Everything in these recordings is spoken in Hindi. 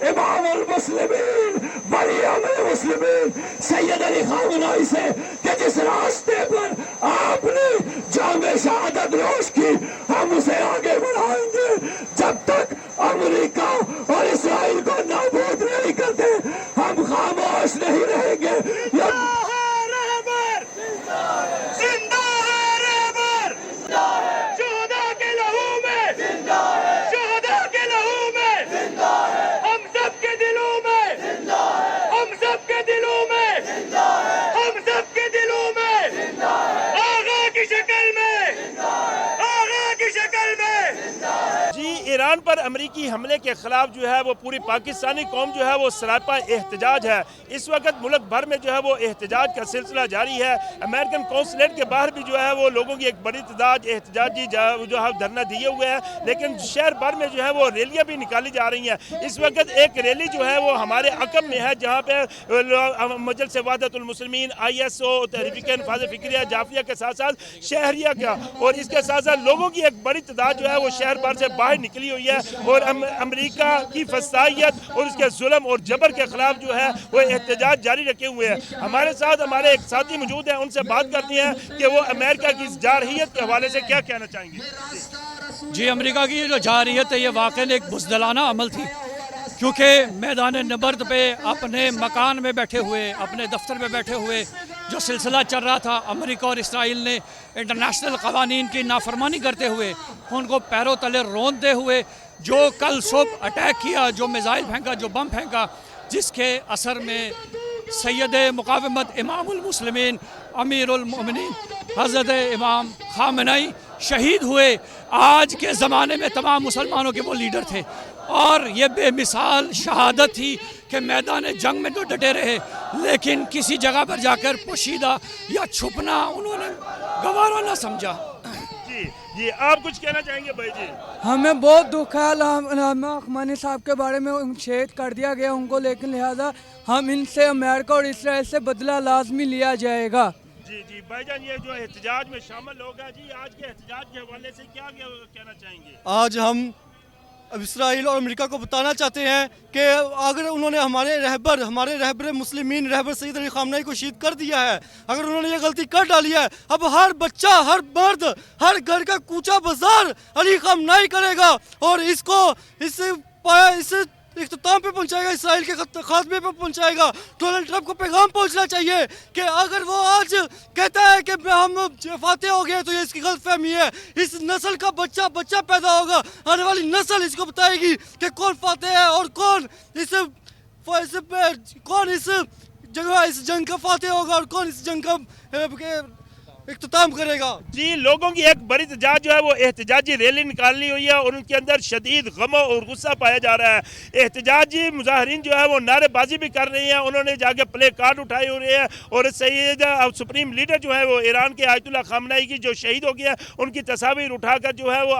इमाम अल मुस्लिमीन वली अमर मुस्लिमीन सैयद अली खामनेई से कि जिस रास्ते पर आपने जामे शहादत नोश की हम उसे आगे बढ़ाएंगे जब तक अमेरिका और इसराइल को नाबूद नहीं करते हम खामोश नहीं रहेंगे। ईरान पर अमरीकी हमले के खिलाफ जो है वो पूरी पाकिस्तानी कौम जो है वो सरापा एहतजाज है। इस वक्त मुल्क भर में जो है वो एहतजाज का सिलसिला जारी है। अमेरिकन कौंसलेट के बाहर भी जो है वो लोगों की एक बड़ी तादाद एहतजाजी जो है धरना दिए हुए है, लेकिन शहर भर में जो है वो रैलियाँ भी निकाली जा रही हैं। इस वक्त एक रैली जो है वो हमारे अकम में है, जहाँ पे मजलिस वहदतुल मुस्लिमीन, ISO, तहरीक इंफाज़ फ़िक्रिया जाफिया के साथ साथ शहरिया का और इसके साथ साथ लोगों की एक बड़ी तादाद जो है वो शहर भर से बाहर निकली हुई है और अमेरिका की फसाइयत और उसके जुल्म और जबर के खिलाफ जो है वो एहतजाज जारी रखे हुए हैं। हमारे साथ हमारे एक साथी मौजूद हैं, उनसे बात करते हैं कि वो अमेरिका की इस जारहियत के हवाले से क्या कहना चाहेंगे। जी, अमेरिका की जो जारहियत है ये वाकई एक बुज़दिलाना अमल थी, क्योंकि मैदान नबर्द पे अपने मकान में बैठे हुए, अपने दफ्तर में बैठे हुए जो सिलसिला चल रहा था, अमेरिका और इसराइल ने इंटरनेशनल क़वानीन की नाफरमानी करते हुए, उनको पैरों तले रौंदते हुए जो कल सुबह अटैक किया, जो मिसाइल फेंका, जो बम फेंका, जिसके असर में सैयद मुकावमत इमामुल मुस्लिमीन अमीरुल मोमिनीन हज़रत इमाम खामनेई शहीद हुए। आज के ज़माने में तमाम मुसलमानों के वो लीडर थे और ये बेमिसाल शहादत थी कि मैदान जंग में तो डटे रहे, लेकिन किसी जगह पर जाकर पोशीदा या छुपना उन्होंने गवारा ना समझा। जी, आप कुछ कहना चाहेंगे भाई जी? हमें बहुत दुख है, खामनेई साहब के बारे में शहीद कर दिया गया उनको, लेकिन लिहाजा हम इनसे अमेरिका और इसराइल से बदला लाजमी लिया जाएगा। जी भाईजान, ये जो एहतजाज में शामिल होगा जी, आज के एहतजाज के हवाले से क्या कहना चाहेंगे? आज हम इसराइल और अमेरिका को बताना चाहते हैं कि अगर उन्होंने हमारे रहबर मुस्लिमीन रहबर सैयद अली खामनेई को शहीद कर दिया है, अगर उन्होंने ये गलती कर डाली है, अब हर बच्चा, हर मर्द, हर घर का कूचा बाजार अली खामनेई करेगा और इससे इख्तिताम पे पहुंचाएगा, इसराइल के खात्मे पे पहुंचाएगा। डोनाल्ड ट्रंप को पैगाम पहुंचना चाहिए कि अगर वो आज कहता है कि हम फाते हो गए तो ये इसकी गलतफहमी है। इस नस्ल का बच्चा पैदा होगा, आने वाली नस्ल इसको बताएगी कि कौन फाते है और कौन इस जंग का फाते होगा और कौन इस जंग का इख्तिताम करेगा। जी, लोगों की एक बड़ी तादाद जो है वो एहतजाजी रैली निकालनी हुई है और उनके अंदर शदीद गम और गुस्सा पाया जा रहा है। एहतजाजी मुजाहरीन जो है वो नारेबाजी भी कर रही हैं, उन्होंने जाके प्ले कार्ड उठाए हुए हैं और सैयद सुप्रीम लीडर जो है वो ईरान के आयतुल्लाह खामनेई की जो शहीद हो गया उनकी तस्वीर उठाकर जो है वो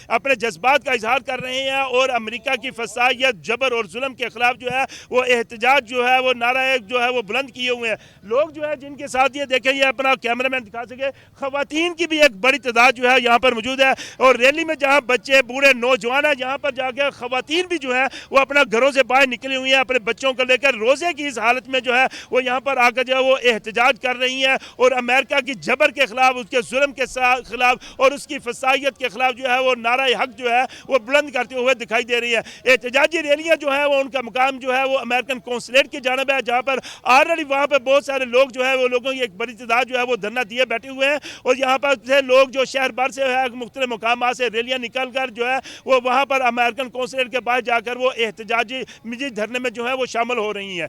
अपने जज्बात का इजहार कर रहे हैं और अमेरिका की फसाइयत, जबर और जुल्म के खिलाफ जो है वो एहतजाज जो है वो नारा जो है वो बुलंद किए हुए हैं। लोग जो है जिनके साथ ये देखें, ये अपना कैमरा मैन दिखा सके, खवातीन की भी एक बड़ी तादाद जो है यहाँ पर मौजूद है और रैली में जहाँ बच्चे, बूढ़े, नौजवान है, यहाँ पर जाकर खवातीन भी जो है वो अपना घरों से बाहर निकली हुई हैं अपने बच्चों को लेकर। रोजे की इस हालत में जो है वो यहाँ पर आकर जो है वो एहतजाज कर रही हैं और अमेरिका की जबर के खिलाफ, उसके जुल्म के खिलाफ और उसकी फसाइयत के खिलाफ जो है वो नारा हक जो है वो बुलंद करते हुए दिखाई दे रही है। एहतजाजी रैलियाँ जो है वो उनका मुकाम जो है वो अमेरिकन कौंसलेट की जानब है, जहाँ पर ऑलरेडी वहाँ पर बहुत सारे लोग जो है वो लोगों की एक बड़ी तादाद जो है वो धरना दिए बैठे हुए हैं और यहाँ पर से लोग जो शहर भर से है मुख्तलिफ मुकाम से रैलियाँ निकल कर जो है वो वहाँ पर अमेरिकन कौंसलेट के पास जाकर वो एहतजाजी धरने में जो है वो शामिल हो रही हैं।